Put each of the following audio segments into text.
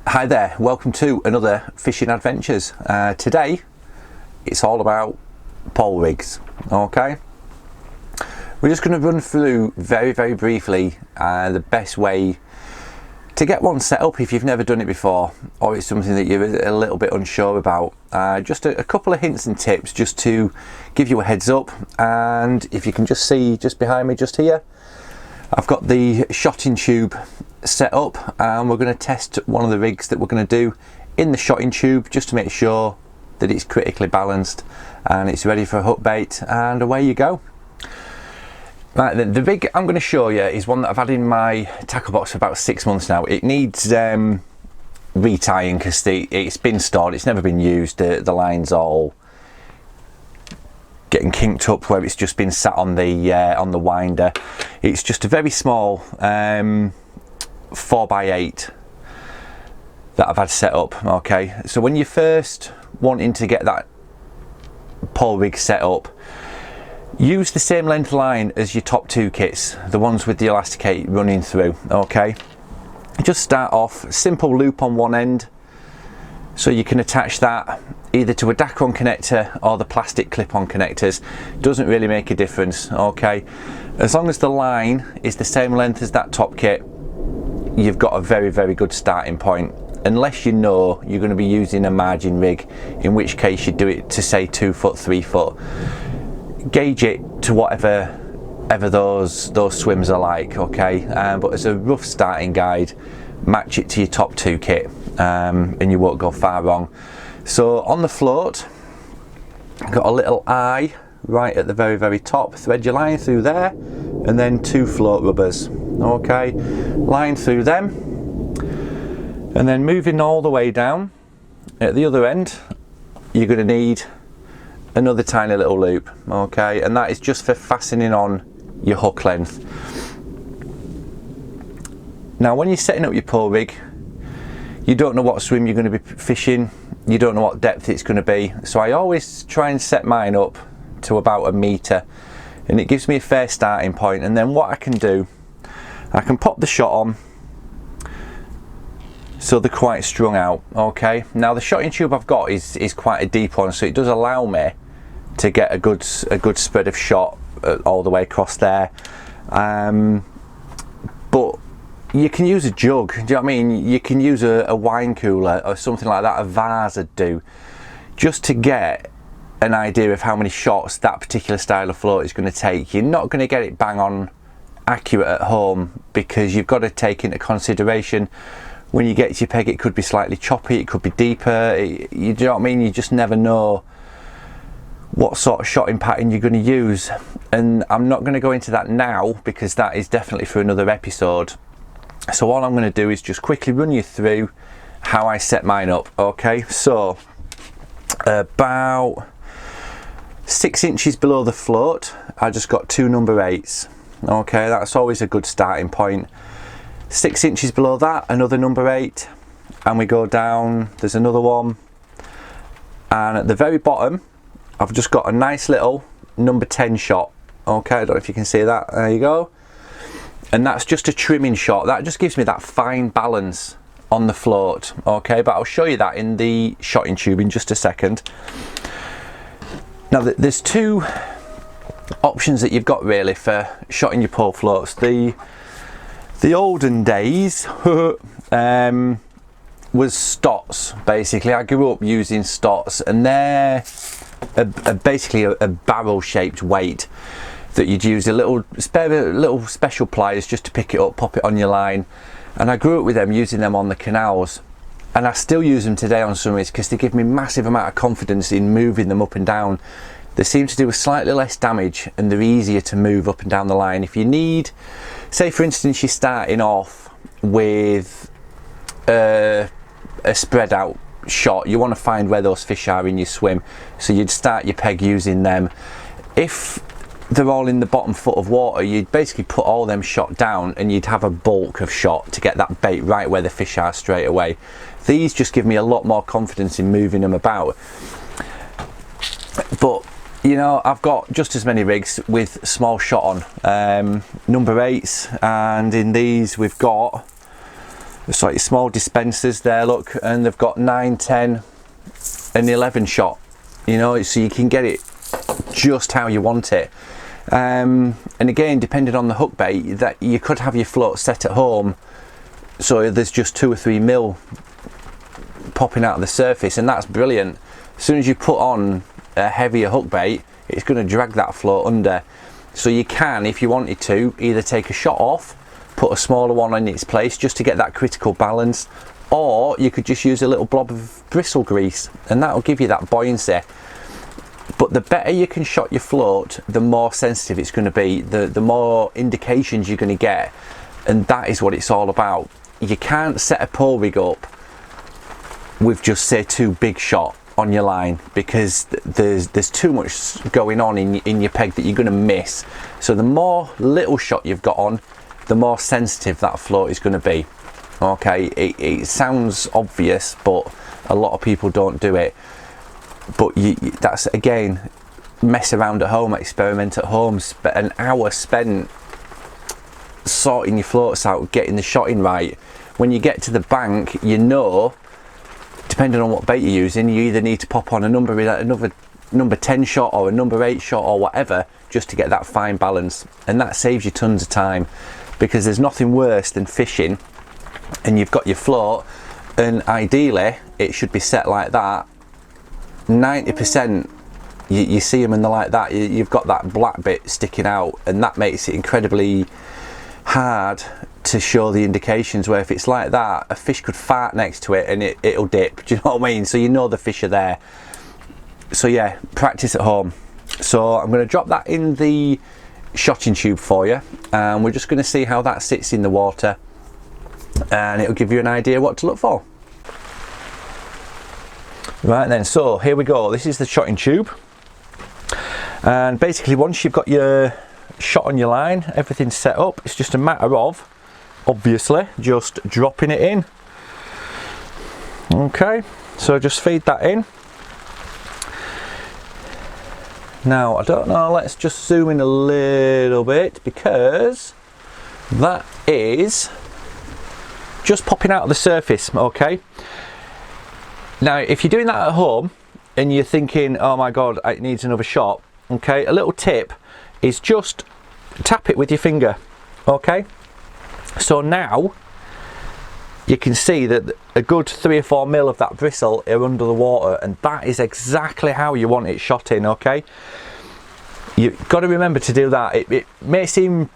Hi there, welcome to another fishing adventures. Today it's all about pole rigs. Okay, we're just going to run through very briefly the best way to get one set up if you've never done it before, or it's something that you're a little bit unsure about. Just a couple of hints and tips just to give you a heads up. And if you can just see just behind me, just here, I've got the shotting tube set up, and we're going to test one of the rigs that we're going to do in the shotting tube just to make sure that it's critically balanced and it's ready for a hook bait, and away you go. Right, the rig I'm going to show you is one that I've had in my tackle box for about 6 months now. It needs retying because it's been stored, it's never been used. The line's all getting kinked up where it's just been sat on the winder. It's just a very small 4x8 that I've had set up. Okay, so when you're first wanting to get that pole rig set up, use the same length line as your top two kits, the ones with the elasticate running through. Okay, just start off simple loop on one end, so you can attach that either to a Dacron connector or the plastic clip-on connectors. Doesn't really make a difference. Okay, as long as the line is the same length as that top kit, you've got a very good starting point, unless you know you're going to be using a margin rig, in which case you do it to say 2 foot, 3 foot. Gauge it to whatever those swims are like. Okay, but as a rough starting guide, match it to your top two kit, and you won't go far wrong. So on the float, I've got a little eye right at the very top. Thread your line through there, and then 2 float rubbers. Okay, line through them, and then moving all the way down at the other end, you're going to need another tiny little loop. Okay, and that is just for fastening on your hook length. Now when you're setting up your pole rig, you don't know what swim you're going to be fishing, you don't know what depth it's going to be, so I always try and set mine up to about 1 metre, and it gives me a fair starting point. And then what I can do, I can pop the shot on so they're quite strung out. Okay, now the shotting tube I've got is quite a deep one, so it does allow me to get a good spread of shot all the way across there. But you can use a jug, do you know what I mean? You can use a wine cooler or something like that, a vase would do, just to get an idea of how many shots that particular style of float is going to take. You're not going to get it bang on accurate at home, because you've got to take into consideration when you get to your peg, it could be slightly choppy, it could be deeper, you know what I mean? You just never know what sort of shotting pattern you're going to use, and I'm not going to go into that now because that is definitely for another episode. So all I'm going to do is just quickly run you through how I set mine up. Okay, so about 6 inches below the float, I just got 2 number 8s. Okay, that's always a good starting point. 6 inches below that, another number 8, and we go down, there's another one, and at the very bottom I've just got a nice little number 10 shot. Okay, I don't know if you can see that, there you go, and that's just a trimming shot. That just gives me that fine balance on the float. Okay, but I'll show you that in the shotting tube in just a second. Now there's 2 options that you've got really for shotting your pole floats. The olden days was Stotz, basically. I grew up using Stotz, and they're basically a barrel shaped weight that you'd use a little special pliers just to pick it up, pop it on your line. And I grew up with them, using them on the canals, and I still use them today on some rigs because they give me massive amount of confidence in moving them up and down. They seem to do a slightly less damage, and they're easier to move up and down the line. If you need, say for instance, you're starting off with a spread out shot, you want to find where those fish are in your swim, so you'd start your peg using them. If they're all in the bottom foot of water, you'd basically put all them shot down, and you'd have a bulk of shot to get that bait right where the fish are straight away. These just give me a lot more confidence in moving them about. But you know, I've got just as many rigs with small shot on, number 8s, and in these we've got So it's small dispensers there, look, and they've got 9, 10 and 11 shot, you know, so you can get it just how you want it. And again, depending on the hook bait, that you could have your float set at home so there's just 2 or 3 mil popping out of the surface, and that's brilliant. As soon as you put on a heavier hook bait, it's going to drag that float under. So you can, if you wanted to, either take a shot off, put a smaller one in its place just to get that critical balance, or you could just use a little blob of bristle grease and that'll give you that buoyancy. But the better you can shot your float, the more sensitive it's going to be, the more indications you're going to get, and that is what it's all about. You can't set a pole rig up with just say 2 big shot on your line, because there's too much going on in your peg that you're going to miss. So the more little shot you've got on, the more sensitive that float is going to be. Okay, it sounds obvious, but a lot of people don't do it. But that's, again, mess around at home, experiment at home, an hour spent sorting your floats out, getting the shotting right. When you get to the bank, you know, depending on what bait you're using, you either need to pop on another number 10 shot or a number 8 shot or whatever, just to get that fine balance, and that saves you tons of time, because there's nothing worse than fishing and you've got your float, and ideally it should be set like that 90%. You see them and they're like that, you've got that black bit sticking out, and that makes it incredibly hard to show the indications, where if it's like that, a fish could fart next to it and it'll dip. Do you know what I mean? So you know the fish are there. So yeah, practice at home. So I'm going to drop that in the shotting tube for you, and we're just going to see how that sits in the water, and it'll give you an idea what to look for. Right then, so here we go. This is the shotting tube, and basically once you've got your shot on your line, everything's set up, it's just a matter of obviously just dropping it in. Okay, so just feed that in. Now, I don't know, let's just zoom in a little bit, because that is just popping out of the surface. Okay, now if you're doing that at home and you're thinking, oh my god, it needs another shot, okay, a little tip is just tap it with your finger. Okay, so now you can see that a good 3 or 4 mil of that bristle are under the water, and that is exactly how you want it shot in. Okay, you've got to remember to do that. It may seem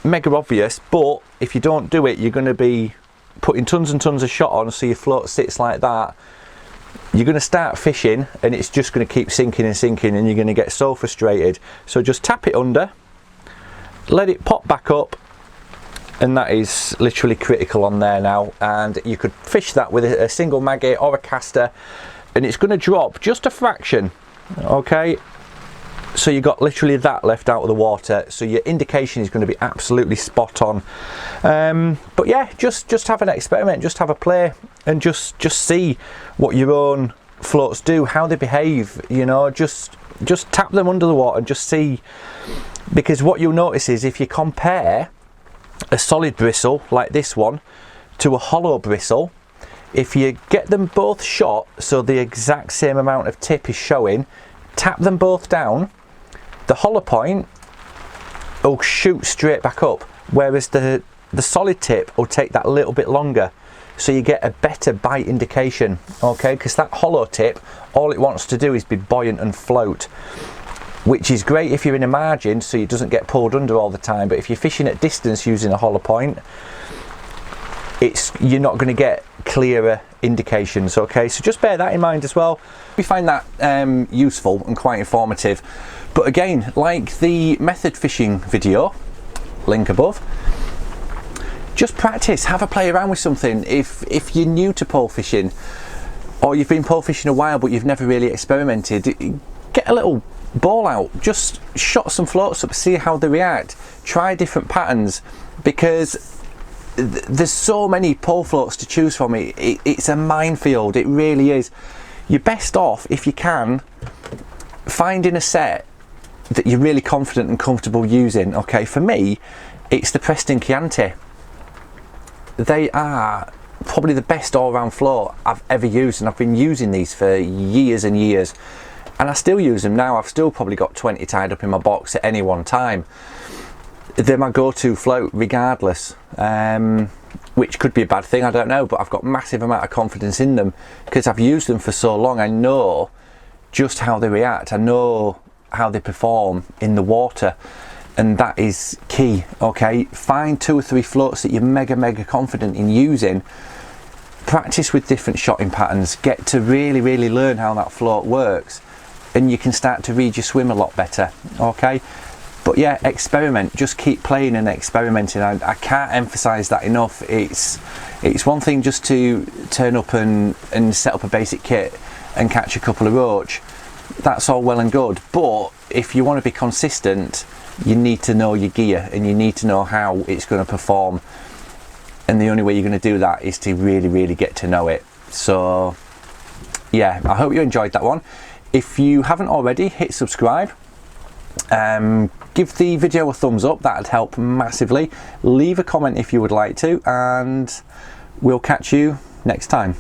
mega obvious, but if you don't do it, you're going to be putting tons and tons of shot on, so your float sits like that. You're going to start fishing and it's just going to keep sinking and sinking, and you're going to get so frustrated. So just tap it under, let it pop back up, and that is literally critical on there now. And you could fish that with a single maggot or a caster, and it's going to drop just a fraction. Okay, so you got literally that left out of the water, so your indication is going to be absolutely spot on. But yeah, just have an experiment, just have a play, and just see what your own floats do, how they behave. You know, just tap them under the water and just see, because what you'll notice is if you compare a solid bristle like this one to a hollow bristle, if you get them both shot so the exact same amount of tip is showing, tap them both down, the hollow point will shoot straight back up, whereas the solid tip will take that little bit longer, so you get a better bite indication. Okay, because that hollow tip, all it wants to do is be buoyant and float, which is great if you're in a margin so it doesn't get pulled under all the time. But if you're fishing at distance using a hollow point, you're not going to get clearer indications. Okay, so just bear that in mind as well. We find that useful and quite informative. But again, like the method fishing video, link above, just practice, have a play around with something. If you're new to pole fishing, or you've been pole fishing a while but you've never really experimented, get a little ball out, just shot some floats up, see how they react, try different patterns, because there's so many pole floats to choose from. It's a minefield, it really is. You're best off, if you can, finding a set that you're really confident and comfortable using. Okay, for me it's the Preston Chianti. They are probably the best all-round float I've ever used, and I've been using these for years and years, and I still use them now. I've still probably got 20 tied up in my box at any one time. They're my go-to float regardless, which could be a bad thing, I don't know, but I've got massive amount of confidence in them because I've used them for so long. I know just how they react, I know how they perform in the water, and that is key. Okay, find 2 or 3 floats that you're mega confident in using, practice with different shotting patterns, get to really learn how that float works, and you can start to read your swim a lot better. Okay, but yeah, experiment, just keep playing and experimenting. I can't emphasize that enough. It's one thing just to turn up and set up a basic kit and catch a couple of roach. That's all well and good, but if you want to be consistent, you need to know your gear and you need to know how it's going to perform, and the only way you're going to do that is to really get to know it. So yeah, I hope you enjoyed that one. If you haven't already, hit subscribe, give the video a thumbs up, that'd help massively. Leave a comment if you would like to, and we'll catch you next time.